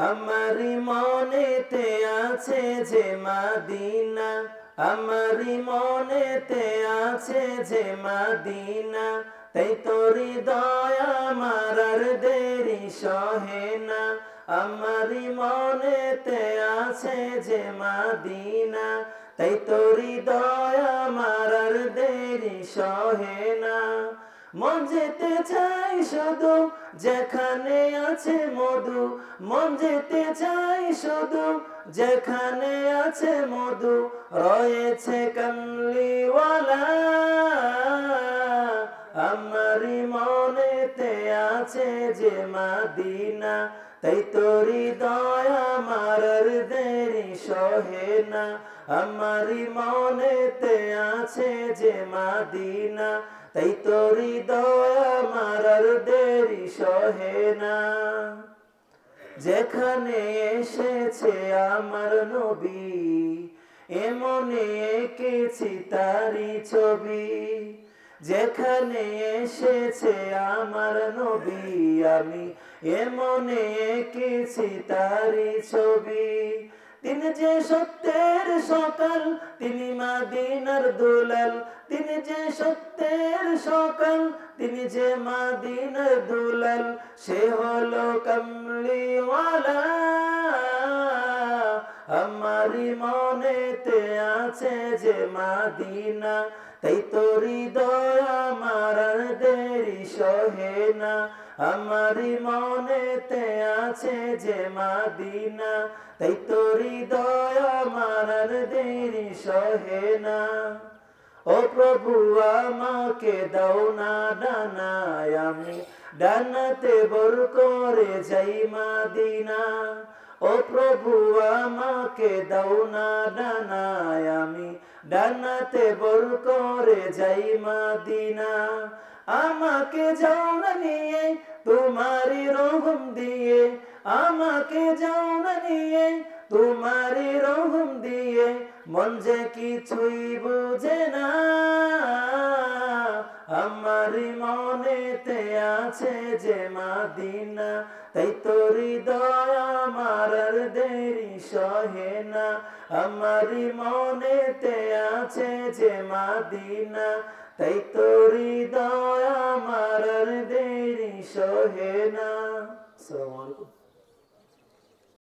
আমারি মনেতে আছে যে মদিনা, আমারি মনেতে আছে যে মদিনা, তাই তোরি দয়া আমার আর দেরি সহে না। আমারি মনেতে আছে যে মদিনা, তাই তোরি দয়া আমার আর দেরি সহে না। মন যেতে চাই শুধু যেখানে আছে মধু, মন যেতে চাই শুধু যেখানে আছে মধু, রয়েছে কামলিওয়ালা। আমারি মনেতে আছে যে মদিনা, তাই তোরি দয়া আমার আর দেরি সহে না। আমারি মনেতে আছে যে মদিনা, তাই তোরি দয়া আমার আর দেরি সহে না। যেখানে এসেছে আমার নবী, এমনে এঁকেছি তারি ছবি। যেখানে এসেছে আমার নবী, আমি এমনে এঁকেছি তারি ছবি। তিনি যে সত্যের সকাল, তিনি মদিনার দুলাল। তিনি যে সত্যের সকাল, তিনি যে মদিনার দুলাল। সে হলো কামলিওয়ালা। আমারি মনেতে আছে যে মদিনা, তাই তোরি দয়া আমার আর দেরি সহে না। আমারি মনেতে আছে যে মদিনা, তাই তোরি দয়া আমার আর দেরি সহে না। ও প্রভু আমাকে দাও না ডানায়, আমি ডানাতে বর করে যাই মদিনা। ও প্রভু আমাকে দাও না ডানায়, আমি ডানাতে বর করে যাই মদিনা। আমাকে যাও না নিয়ে তোমারি রহম দিয়ে, আমাকে যাও না নিয়ে তোমারি রহম দিয়ে, মন যে কিছুই বুঝে না। আমারি মনেতে আছে যে মদিনা, তাই তোরি দয়া আমার আর দেরি সহে না। আমারি মনেতে আছে যে মদিনা, তাই তোরি দয়া আমার আর দেরি সহে না। আসসালামু আলাইকুম।